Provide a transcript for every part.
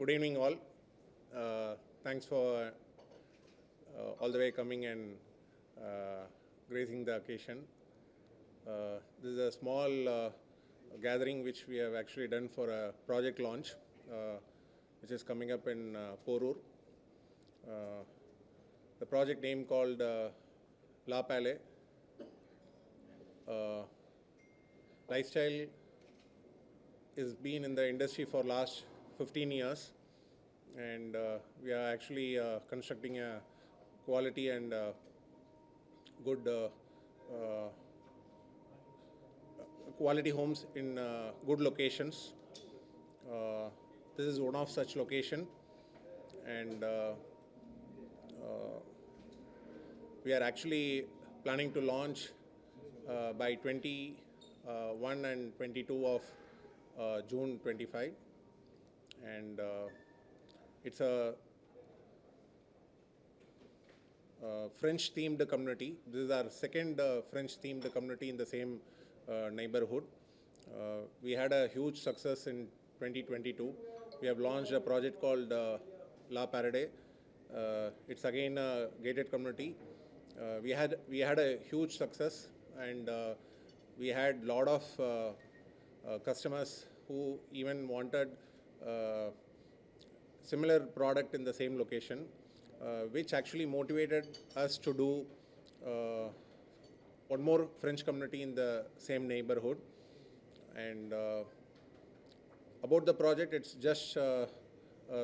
Good evening, all. Thanks for all the way coming and gracing the occasion. This is a small gathering which we have actually done for a project launch, which is coming up in Porur. The project name called Le Palais. Lifestyle is been in the industry for last 15 years, and we are actually constructing a quality and good quality homes in good locations. This is one of such location, and we are actually planning to launch by 21 and 22 of June 25, and it's a French themed community. This is our second French themed community in the same neighborhood. We had a huge success in 2022. We have launched a project called La Paradise. It's again a gated community. We had a huge success, and we had lot of customers who even wanted similar product in the same location, which actually motivated us to do one more French community in the same neighborhood. And about the project, it's just a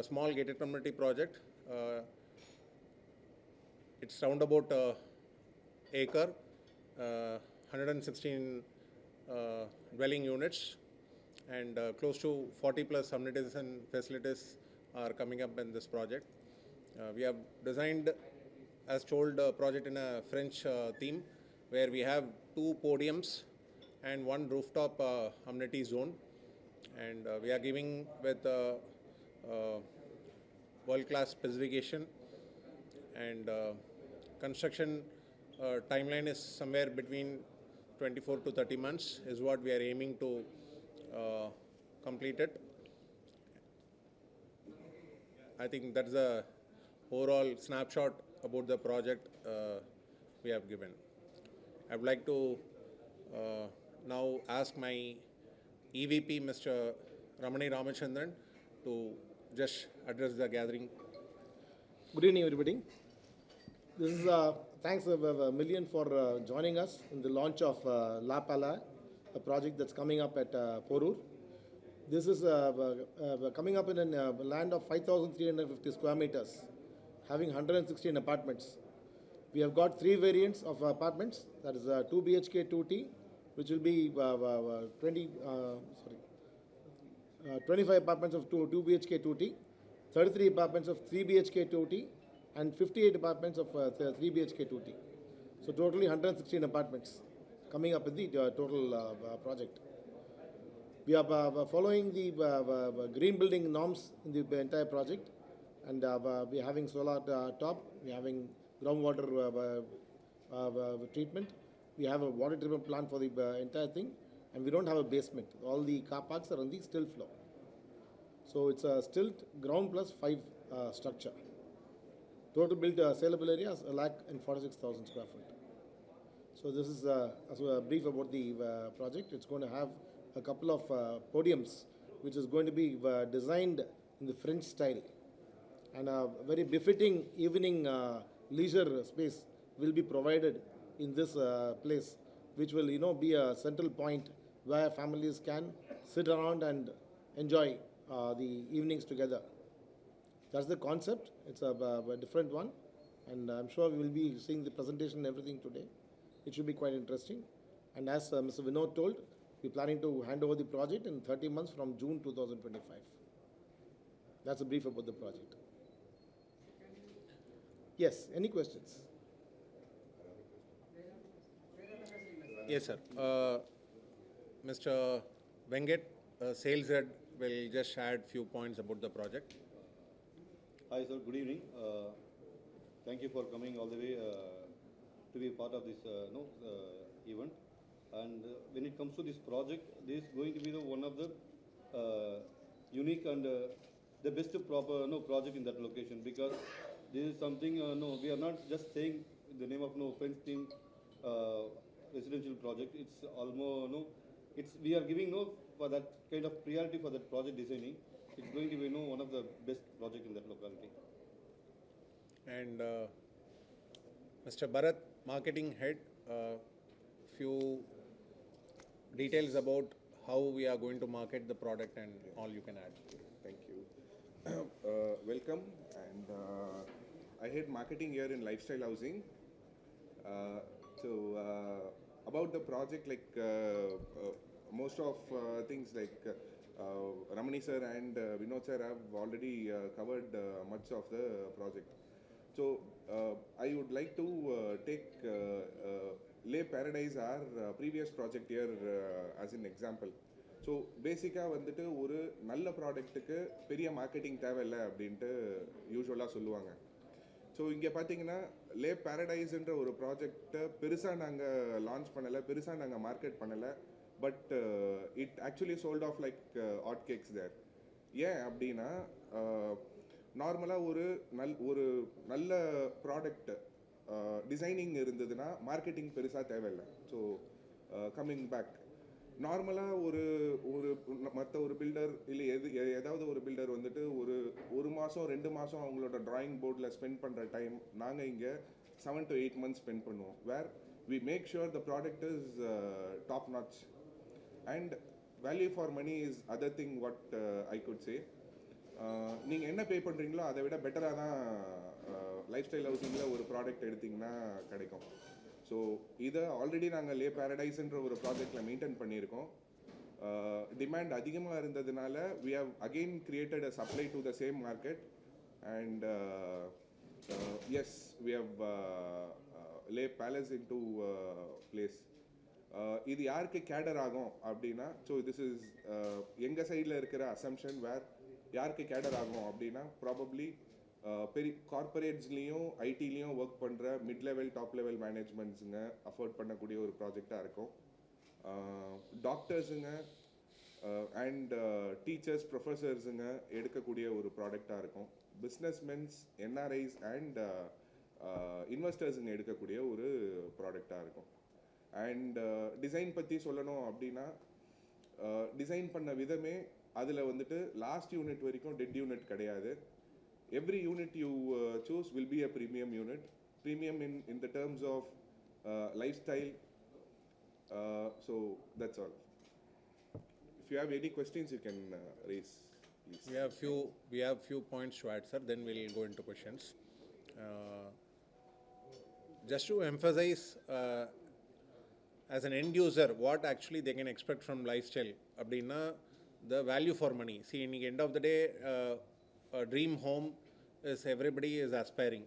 small gated community project. It's round about acre, 116 dwelling units, and close to 40 plus amenities and facilities are coming up in this project. We have designed, as told, a project in a French theme, where we have 2 podiums and 1 rooftop amenity zone, and we are giving with world-class specification, and construction timeline is somewhere between 24 to 30 months is what we are aiming to complete it. I think that's the overall snapshot about the project we have given. I would like to now ask my EVP, Mr. Ramani Ramachandran, to just address the gathering. Good evening, everybody. This is thanks a million for joining us in the launch of Le Palais, a project that's coming up at Porur. This is coming up in a land of 5,350 square meters, having 116 apartments. We have got 3 variants of apartments. That is 2 BHK 2T, which will be 25 apartments of 2 BHK 2T, 33 apartments of 3 BHK 2T, and 58 apartments of 3 BHK 2T. So totally 116 apartments coming up in the total project. We are following the green building norms in the entire project, and we are having solar top, we are having groundwater treatment, we have a water treatment plant for the entire thing, and we don't have a basement. All the car parks are on the stilt floor. So it's a stilt ground plus 5 structure. Total built saleable area is 1,46,000 square foot. So this is a brief about the project. It's going to have a couple of podiums, which is going to be designed in the French style, and a very befitting evening leisure space will be provided in this place, which will be a central point where families can sit around and enjoy the evenings together. That's the concept. It's a different one, and I'm sure we will be seeing the presentation and everything today. It should be quite interesting. And as Mr. Vinod told, we're planning to hand over the project in 30 months from June 2025. That's a brief about the project. Yes, any questions? Yes, sir. Mr. Vengat, sales head, will just add few points about the project. Hi, sir. Good evening. Thank you for coming all the way to be part of this event. And when it comes to this project, this is going to be one of the unique and the best proper project in that location, because this is something we are not just saying the name of French theme residential project. It's almost it's we are giving for that kind of priority for that project designing. It's going to be one of the best project in that locality. And Mr. Bharat, marketing head, few details about how we are going to market the product and all you can add. Thank you. Welcome, and I head marketing here in lifestyle housing. About the project, like most of things like Ramani sir and Vinod sir have already covered much of the project. So I would like to take Le Paradise, our previous project here, as an example. So பேசிக்காக வந்துட்டு ஒரு நல்ல ப்ராடக்ட்டுக்கு பெரிய marketing தேவையில்லை அப்படின்ட்டு யூஸ்வலாக சொல்லுவாங்க. So இங்கே பார்த்தீங்கன்னா லே பேரடைஸ்ன்ற ஒரு ப்ராஜெக்டை பெருசாக நாங்கள் லான்ச் பண்ணலை, பெருசாக நாங்கள் மார்க்கெட் பண்ணலை. But it actually sold off like hot cakes there. ஏன் அப்படின்னா நார்மலாக ஒரு நல்ல ப்ராடக்ட் டிசைனிங் இருந்ததுன்னா மார்க்கெட்டிங் பெருசாக தேவையில்லை. ஸோ கம்மிங் பேக், நார்மலாக மற்ற ஒரு பில்டர் இல்லை ஏதாவது ஒரு பில்டர் வந்துட்டு ஒரு மாதம் 2 மாதம் அவங்களோட ட்ராயிங் போர்டில் ஸ்பெண்ட் பண்ணுற டைம் நாங்கள் இங்கே 7 to 8 months ஸ்பெண்ட் பண்ணுவோம். Where we make sure the product is top notch and value for money is other thing what I could say. நீங்கள் என்ன பே பண்ணுறீங்களோ அதை விட பெட்டராக தான் லைஃப் ஸ்டைல் ஹவுசிங்கில் ஒரு ப்ராடக்ட் எடுத்திங்கன்னா கிடைக்கும். ஸோ இதை ஆல்ரெடி நாங்கள் லே பேரடைஸ்ன்ற ஒரு ப்ராஜெக்டில் மெயின்டைன் பண்ணியிருக்கோம். டிமாண்ட் அதிகமாக இருந்ததுனால we have again created a supply to the same market and as we have lay palace in to place. இது யாருக்கு கேடர் ஆகும் அப்படின்னா, ஸோ திஸ் இஸ் எங்கள் சைடில் இருக்கிற அசம்ஷன். வேர் யாருக்கு கேடர் ஆகும் அப்படின்னா ப்ராபப்ளி பெரிய கார்பரேட்ஸ்லேயும் ஐடிலையும் ஒர்க் பண்ணுற மிட் லெவல் டாப் லெவல் மேனேஜ்மெண்ட்ஸுங்க அஃபோர்ட் பண்ணக்கூடிய ஒரு ப்ராஜெக்டாக இருக்கும். டாக்டர்ஸுங்க அண்ட் டீச்சர்ஸ் ப்ரொஃபஸர்ஸுங்க எடுக்கக்கூடிய ஒரு ப்ராடக்டாக இருக்கும். பிஸ்னஸ்மென்ஸ், என்ஆர்ஐஸ் அண்ட் இன்வெஸ்டர்ஸுங்க எடுக்கக்கூடிய ஒரு ப்ராடக்டாக இருக்கும். அண்ட் டிசைன் பற்றி சொல்லணும் அப்படின்னா, டிசைன் பண்ண விதமே அதில் வந்துட்டு லாஸ்ட் யூனிட் வரைக்கும் டெட் யூனிட் கிடையாது. Every unit you choose will be a premium unit. Premium in the terms of lifestyle. So that's all. If you have any questions, you can raise, please. We have few points to add, sir. Then we'll go into questions. Just to emphasize, as an end user, what actually they can expect from lifestyle. Abdina, the value for money. See, in the end of the day, a dream home is everybody is aspiring.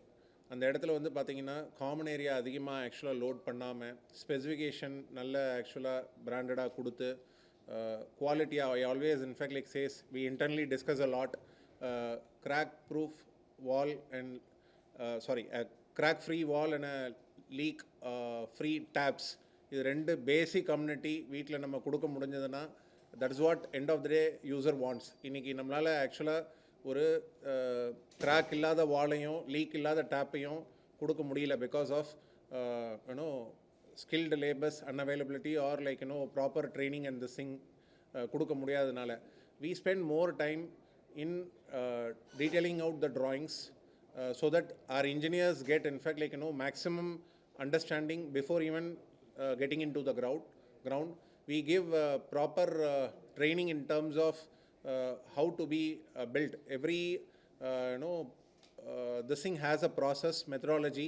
அந்த இடத்துல வந்து பார்த்தீங்கன்னா common area அதிகமாக ஆக்சுவலாக load பண்ணாமல் specification நல்ல ஆக்சுவலாக பிராண்டடாக கொடுத்து குவாலிட்டியாக, I always in fact like says we internally discuss a lot, crack proof wall and crack free wall and leak free taps. இது 2 பேசிக் கம்யூனிட்டி வீட்டில் நம்ம கொடுக்க முடிஞ்சதுன்னா that's what end of the day user wants. இன்றைக்கி நம்மளால் ஆக்சுவலாக ஒரு crack இல்லாத வாலையும் லீக் இல்லாத டேப்பையும் கொடுக்க முடியல because of skilled labors unavailability or like proper training and this thing கொடுக்க முடியாதனால we spend more time in detailing out the drawings so that our engineers get in fact like maximum understanding before even getting into the ground. We give proper training in terms of how to be built. Every this thing has a process methodology.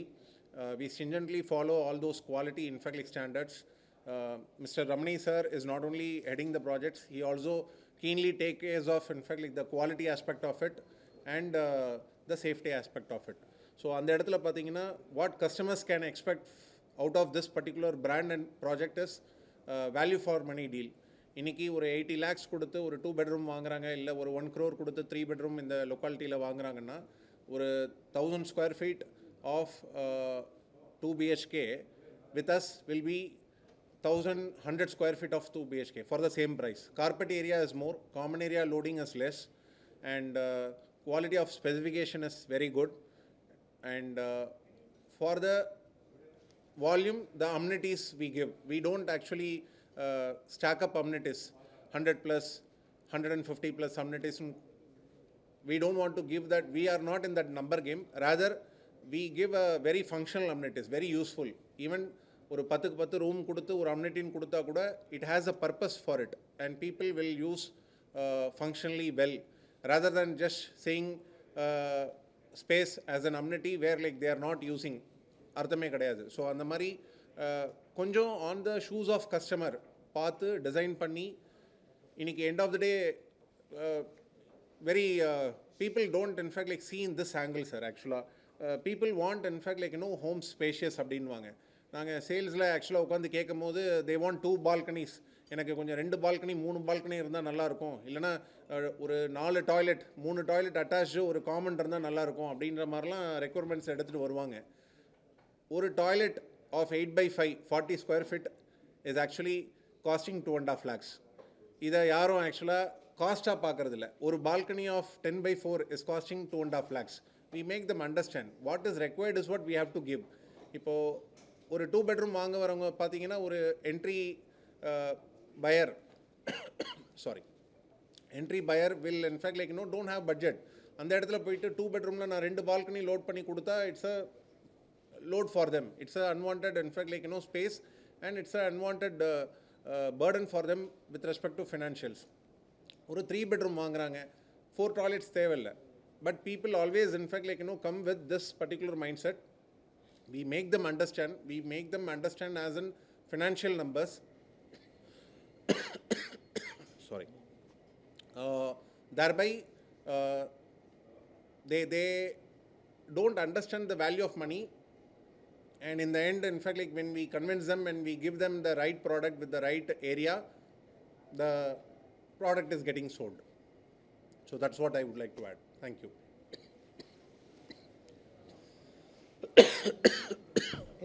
We stringently follow all those quality in fact like standards. Mr. Ramani sir is not only heading the projects, he also keenly take care of in fact like the quality aspect of it and the safety aspect of it. So அந்த இடத்துல பார்த்தீங்கன்னா what customers can expect out of this particular brand and project is value for money deal. இன்றைக்கி ஒரு 80 lakhs கொடுத்து ஒரு 2 bedroom வாங்குறாங்க, இல்லை ஒரு 1 crore கொடுத்து 3 bedroom இந்த லொக்காலிட்டியில் வாங்குறாங்கன்னா ஒரு 1000 square feet of 2 BHK with us will be 1100 square feet of 2 BHK for the same price. Carpet area is more, common area loading is less, and quality of specification is very good, and for the volume, the amenities we give, we don't actually stack up amenities, 100 plus, 150 plus amenities. We don't want to give that. We are not in that number game. Rather, we give a very functional amenities, very useful. Even ஒரு 10 room கொடுத்து ஒரு amenityன்னு கொடுத்தா கூட it has a purpose for it, and people will use functionally well, rather than just saying space as an amenity where like they are not using. அர்த்தமே கிடையாது. So அந்த மாதிரி கொஞ்சம் on the shoes of customer பார்த்து design பண்ணி இன்னைக்கு end of the day very people don't in fact like see in this angle, sir. Actually people want in fact like home spacious அப்படின்வாங்க. நாங்கள் சேல்ஸில் ஆக்சுவலாக உட்காந்து கேட்கும் போது they want 2 balconies, எனக்கு கொஞ்சம் 2 பால்கனி 3 பால்கனி இருந்தால் நல்லாயிருக்கும், இல்லைனா ஒரு 4 டாய்லெட் 3 டாய்லெட் அட்டாச்சு ஒரு காமன் இருந்தால் நல்லாயிருக்கும் அப்படின்ற மாதிரிலாம் ரெக்குவயர்மெண்ட்ஸ் எடுத்துகிட்டு வருவாங்க. ஒரு toilet of 8x5 40 square feet is actually costing 2.5 lakhs. இதை யாரும் ஆக்சுவலாக காஸ்ட்டாக பார்க்குறதில்ல. ஒரு balcony of 10x4 is costing 2.5 lakhs. We make them understand what is required is what we have to give. இப்போது ஒரு 2 bedroom வாங்க வரவங்க பார்த்தீங்கன்னா ஒரு entry buyer entry buyer will in fact like don't have budget. அந்த இடத்துல போயிட்டு 2 bedroomல நான் 2 பால்கனி லோட் பண்ணி கொடுத்தா it's a load for them. It's a unwanted in fact like space, and it's a unwanted burden for them with respect to financials. ஒரு 3 bedroom வாங்குறாங்க, 4 toilets தேவையில்லை. But people always in fact like come with this particular mindset. We make them understand as in financial numbers. Sorry. Thereby they don't understand the value of money, and in the end in fact like when we convince them and we give them the right product with the right area, the product is getting sold. So that's what I would like to add. Thank you.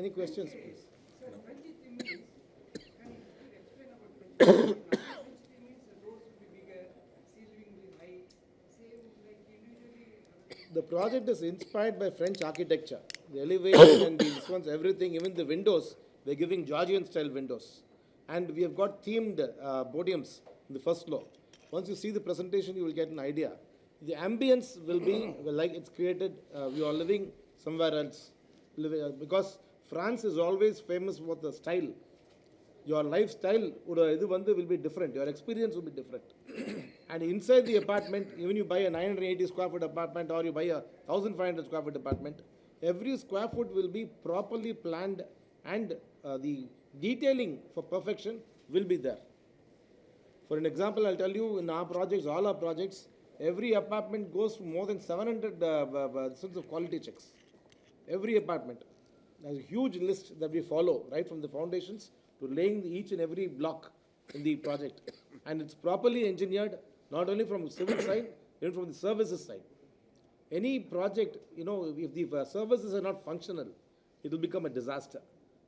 Any questions, please? Sir, French theme is, can you explain about French theme? French theme is the doors will be bigger, ceiling will be high, same like individually. The project is inspired by French architecture. The elevation and these ones, everything, even the windows, we're giving Georgian style windows. And we have got themed podiums in the first floor. Once you see the presentation, you will get an idea. The ambience will be like it's created, you are living somewhere else. Because France is always famous for the style. Your lifestyle will be different. Your experience will be different. And inside the apartment, even you buy a 980 square foot apartment or you buy a 1500 square foot apartment, every square foot will be properly planned, and the detailing for perfection will be there. For an example, I'll tell you, in our projects, all our projects, every apartment goes to more than 700 sorts of quality checks. Every apartment. There's a huge list that we follow, right from the foundations to laying each and every block in the project. And it's properly engineered, not only from the civil side, even from the services side. Any project, if the services are not functional, it will become a disaster.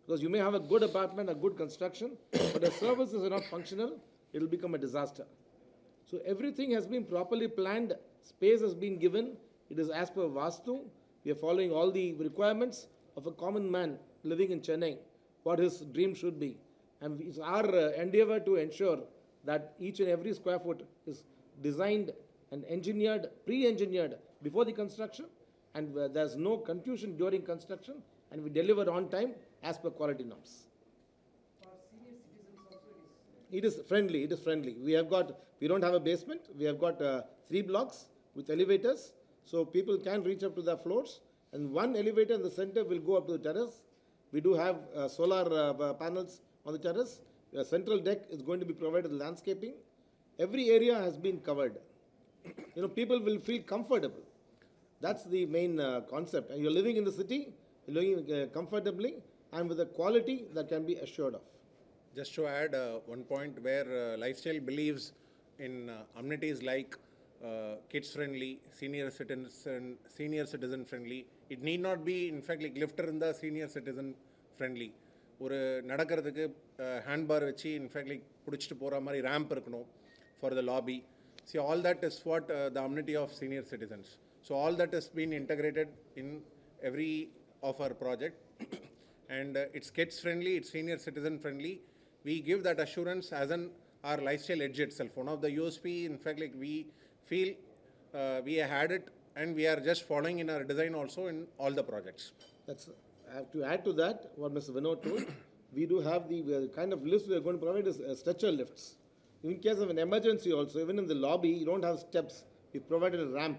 Because you may have a good apartment, a good construction, but the services are not functional, it will become a disaster. So everything has been properly planned, space has been given, it is as per Vastu. We are following all the requirements of a common man living in Chennai, what his dream should be. And it's our endeavor to ensure that each and every square foot is designed and engineered, pre-engineered before the construction, and there's no confusion during construction, and we deliver on time as per quality norms. For senior citizens also It is friendly. We don't have a basement. We have got 3 blocks with elevators, so people can reach up to the floors, and one elevator in the center will go up to the terrace. We do have solar panels on the terrace. A central deck is going to be provided with landscaping. Every area has been covered. People will feel comfortable. That's the main concept. And you're living in the city, you're living comfortably, and with a quality that can be assured of. Just to add one point where lifestyle believes in amenities like kids friendly, senior citizen friendly. It need not be in fact like lifter in the senior citizen friendly. ஒரு நடக்கிறதுக்கு hand பார் வச்சு in fact like பிடிச்சிட்டு போகிற மாதிரி ramp இருக்கணும் for the lobby. See, all that is what the amenity of senior citizens. So all that has been integrated in every of our project, and it's kids friendly, it's senior citizen friendly. We give that assurance as our lifestyle edge itself. One of the USP, in fact, like we feel we had it, and we are just following in our design also in all the projects. That's, I have to add to that what Mr. Vinod told. We do have the kind of lifts we are going to provide is stretcher lifts. In case of an emergency also, even in the lobby, you don't have steps. We provided a ramp,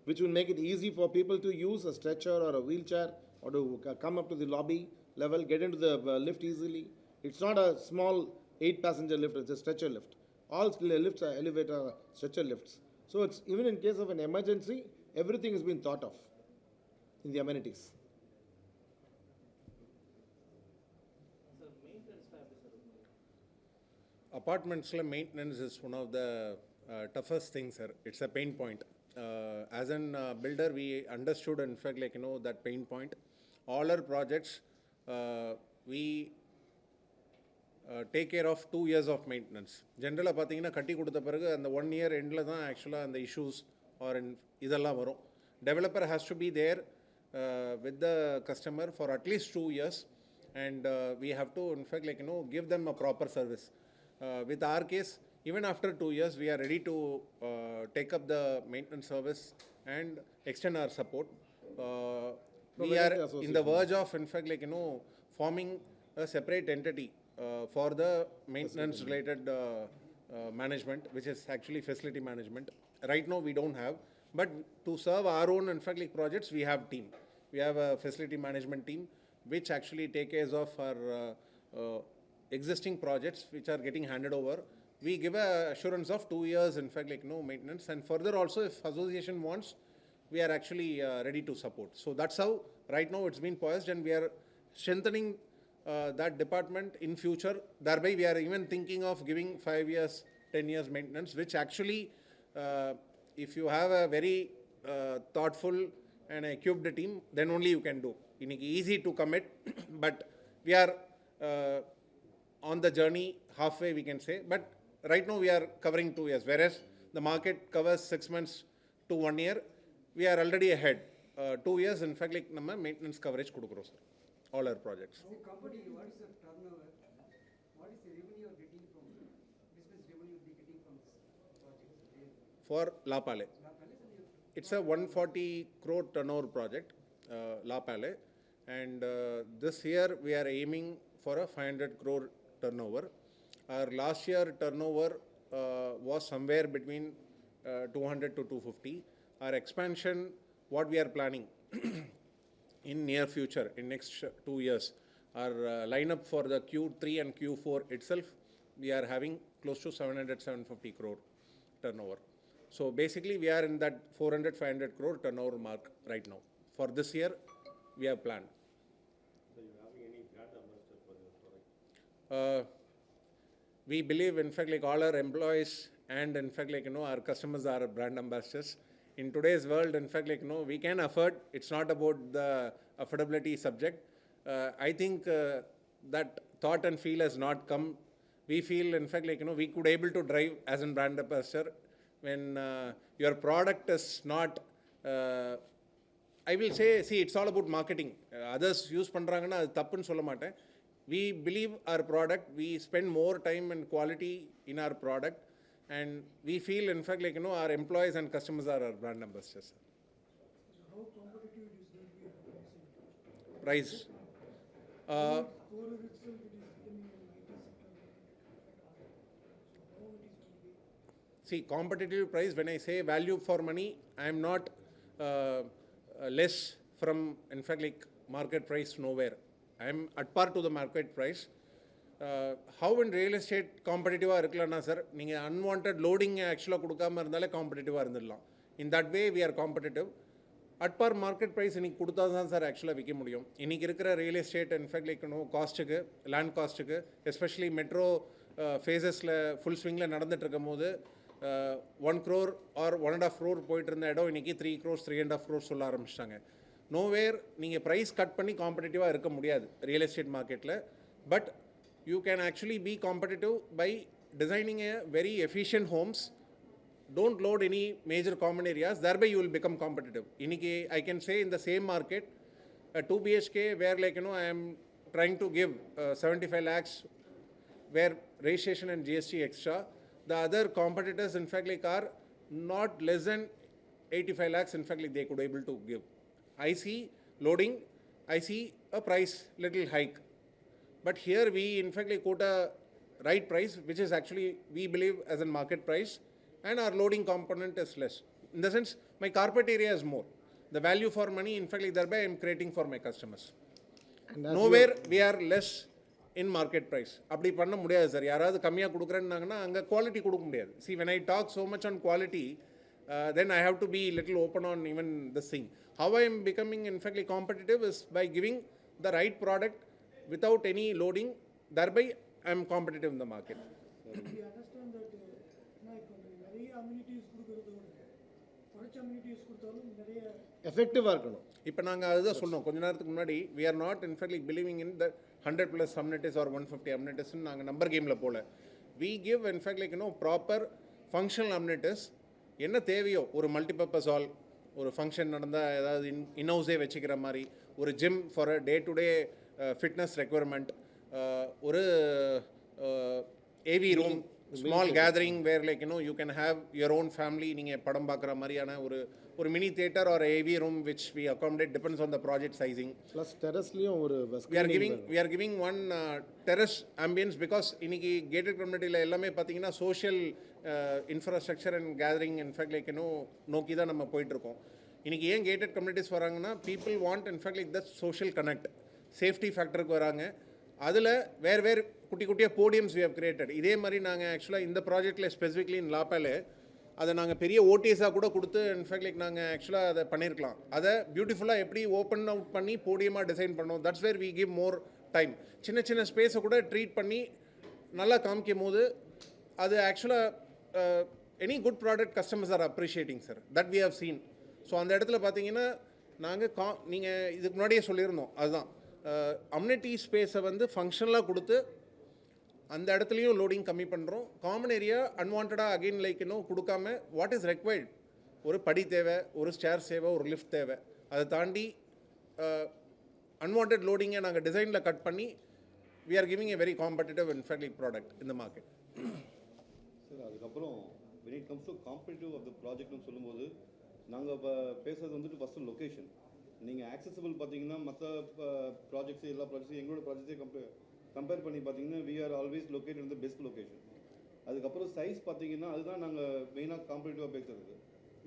which will make it easy for people to use a stretcher or a wheelchair or to come up to the lobby level, get into the lift easily. It's not a small 8-passenger lift, it's a stretcher lift. All lifts are elevator stretcher lifts. So it's even in case of an emergency, everything has been thought of in the amenities. Apartments maintenance is one of the toughest things, sir. It's a pain point. As an builder, we understood, in fact, like, that pain point. All our projects, we take care of 2 years of maintenance. Generally, பார்த்தீங்கன்னா கட்டி கொடுத்த பிறகு அந்த 1 year endல தான் actually அந்த issues or இதெல்லாம் வரும். Developer has to be there with the customer for at least 2 years, and we have to, in fact, like, give them a proper service. With our case, even after 2 years, we are ready to take up the maintenance service and extend our support. We are in the verge of, in fact, like, forming a separate entity for the maintenance related management, which is actually facility management. Right now, we don't have, but to serve our own, in fact, like, projects, we have team. We have a facility management team, which actually take care of our existing projects which are getting handed over. We give a assurance of 2 years, in fact, like, maintenance, and further also, if association wants, we are actually ready to support. So that's how right now it's been poised, and we are strengthening that department in future. Thereby, we are even thinking of giving 5 years, 10 years maintenance, which actually, if you have a very thoughtful and equipped team, then only you can do. It's easy to commit, but we are on the journey halfway, we can say. But right now we are covering 2 years, whereas the market covers 6 months to 1 year. We are already ahead. 2 years, in fact, like, nama maintenance coverage kudukro, sir. All our projects. The company, what is the turnover? What is the revenue you are getting from business revenue you are getting from this project? For Le Palais. It's a 140 crore turnover project, Le Palais, and this year we are aiming for a 500 crore turnover. Our last year turnover was somewhere between 200 to 250. Our expansion, what we are planning in near future, in next 2 years, our lineup for the Q3 and Q4 itself, we are having close to 700-750 crore turnover. So basically, we are in that 400-500 crore turnover mark right now. For this year, we have planned. So you having any brand ambassador for your product? We believe, in fact, like, all our employees and, in fact, like, our customers are brand ambassadors. In today's world, in fact, like, we can afford. It's not about the affordability subject. I think that thought and feel has not come. We feel, in fact, like, we could able to drive as a brand ambassador when your product is not. I will say, see, it's all about marketing. Others use பண்றாங்கன்னா அது தப்புன்னு சொல்ல மாட்டேன். We believe our product, we spend more time and quality in our product, and we feel, in fact, like, our employees and customers are our brand ambassadors. How competitive it is going to be? Price. Porur itself, it is becoming an IT sector. So how it is going to be? See, competitive price, when I say value for money, I am not less from, in fact, like, market price nowhere. I am at par to the market price. How in real estate competitive-ஆக இருக்கலாம்னா sir, நீங்கள் unwanted loading ஆக்சுவலாக கொடுக்காம இருந்தாலே competitive-ஆக இருந்துடலாம். In that way, we are competitive. At par market price இன்னைக்கு கொடுத்தா தான் sir ஆக்சுவலாக விற்க முடியும். இன்றைக்கி இருக்கிற ரியல் எஸ்டேட், இன்ஃபேக்ட், லைக், காஸ்ட்டுக்கு, லேண்ட் காஸ்ட்டுக்கு, எஸ்பெஷலி மெட்ரோ ஃபேஸஸில் ஃபுல் ஸ்விங்கில் நடந்துட்டு இருக்கும் போது 1 crore or 1.5 crore போயிட்டு இருந்த இடம் இன்றைக்கி 3 crores 3.5 crores சொல்ல ஆரம்பிச்சிட்டாங்க. நோவேர் நீங்கள் ப்ரைஸ் கட் பண்ணி காம்படிட்டிவாக இருக்க முடியாது ரியல் எஸ்டேட் மார்க்கெட்டில். But you can actually be competitive by designing a very efficient homes don't load any major common areas, thereby you will become competitive. I can say in the same market, a 2 BHK where I am trying to give 75 lakhs where registration and GST extra, the other competitors in fact are not less than 85 lakhs in fact they could able to give. I see loading, I see a price little hike. But here we in fact quote a right price, which is actually we believe as a market price, and our loading component is less. In the sense, my carpet area is more. The value for money, in fact, thereby I am creating for my customers. Nowhere we are less in market price. அப்படி பண்ண முடியாது sir. யாராவது கம்மியாக கொடுக்குறேன்னாங்கன்னா அங்கே quality கொடுக்க முடியாது. See, when I talk so much on quality, then I have to be little open on even this thing. How I am becoming in fact competitive is by giving the right product without any loading. Thereby, I am competitive in the market. We understand that நிறைய amenities கொடுக்கறது குறைச்ச amenities கொடுத்தாலும் நிறைய எஃபெக்டிவாக இருக்கணும். இப்போ நாங்கள் அதுதான் சொன்னோம் கொஞ்ச நேரத்துக்கு முன்னாடி. We are not in fact believing in the 100+ amenities or 150 amenities நாங்கள் நம்பர் கேமில் போல. We give in fact proper functional amenities. என்ன தேவையோ ஒரு மல்டிபர்பஸ் ஹால், ஒரு ஃபங்க்ஷன் நடந்தால் ஏதாவது இன்ஹவுஸே வச்சுக்கிற மாதிரி, ஒரு gym for a day to day fitness requirement, ஒரு AV room, small gathering where you can have your own family, நீங்கள் படம் பார்க்குற மாதிரியான ஒரு mini theatre or AV room which we accommodate depends on the project sizing. Plus டெரஸ்லையும் ஒரு we are giving one terrace ambience because இன்னைக்கு gated கம்யூனிட்டியில் எல்லாமே பார்த்தீங்கன்னா social infrastructure and gathering in fact நோக்கி தான் நம்ம போயிட்டுருக்கோம். இன்றைக்கி ஏன் கேட்டட் கம்யூனிட்டிஸ் வராங்கன்னா people want in fact the social connect, safety ஃபேக்டருக்கு வராங்க. அதில் வேறு குட்டி குட்டியாக போடியம்ஸ் வி ஹவ் கிரியேட்டட். இதே மாதிரி நாங்கள் ஆக்சுவலாக இந்த ப்ராஜெக்டில் ஸ்பெசிஃபிக்லி இன் லாப்பாலே அதை நாங்கள் பெரிய ஓடிஎஸாக கூட கொடுத்து இன்ஃபேக்ட் நாங்கள் ஆக்சுவலாக அதை பண்ணியிருக்கலாம். அதை பியூட்டிஃபுல்லாக எப்படி ஓப்பன் அவுட் பண்ணி போடியமாக டிசைன் பண்ணோம். That's where we give more time. சின்ன சின்ன ஸ்பேஸை கூட ட்ரீட் பண்ணி நல்லா காமிக்கும் போது அது ஆக்சுவலாக any good product customers are appreciating sir. That we have seen. So அந்த இடத்துல பார்த்தீங்கன்னா நாங்கள் நீங்கள் இதுக்கு முன்னாடியே சொல்லியிருந்தோம். அதுதான் அம்யூனிட்டி ஸ்பேஸை ஃபங்க்ஷனலாக கொடுத்து அந்த இடத்துலையும் லோடிங் கம்மி பண்ணுறோம். காமன் ஏரியா அன்வான்டாக அகெயின் கொடுக்காம வாட் இஸ் ரெக்வயர்ட், ஒரு படி தேவை, ஒரு ஸ்டேர்ஸ் தேவை, ஒரு லிஃப்ட் தேவை, அதை தாண்டி அன்வான்ட் லோடிங்கை நாங்கள் டிசைனில் கட் பண்ணி we are giving a very competitive in fact product இந்த மார்க்கெட். சார் அதுக்கப்புறம் when it comes to competitive of the projectனு சொல்லும்போது நாங்கள் இப்போ பேசுறது ஃபஸ்ட்டு லொக்கேஷன். நீங்கள் ஆக்சசிபிள் பார்த்தீங்கன்னா மற்ற ப்ராஜெக்ட்ஸு எல்லா ப்ராஜெக்ட்ஸும் எங்களோட ப்ராஜெக்ட்ஸே கம்பேர் பண்ணி பார்த்தீங்கன்னா we are always locate in the best location. அதுக்கப்புறம் சைஸ் பார்த்தீங்கன்னா அதுதான் நாங்கள் மெயினாக காம்படிட்டிவாக பேசுறது.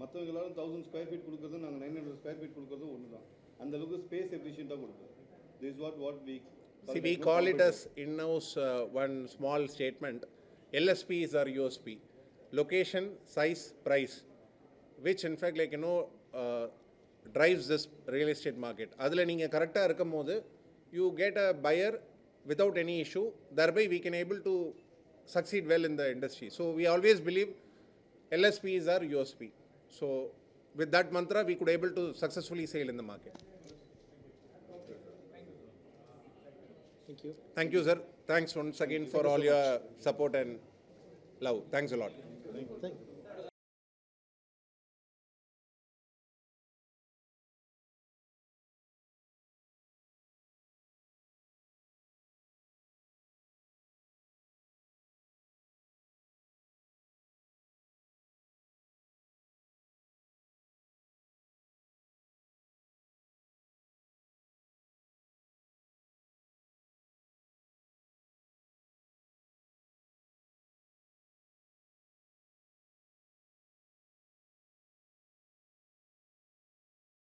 மற்றவங்க எல்லாரும் 1000 ஸ்கொயர் ஃபீட் கொடுக்குறது, நாங்கள் 900 ஸ்கொயர் ஃபீட் கொடுக்குறது ஒன்று தான். அந்தளவுக்கு ஸ்பேஸ் எஃபிஷியண்ட்டாக கொடுப்போம். This what we See, we call it as in-house one small statement. LSP is our USP. Location, size, price, which in fact drives this real estate market. அதில் நீங்கள் கரெக்டாக இருக்கும் போது you get a buyer without any issue. Thereby we can able to succeed well in the industry. So we always believe LSP is our USP. So with that mantra we could able to successfully sell in the market. Thank you sir. Thanks once again for all your support and love. Thanks a lot. Thank you.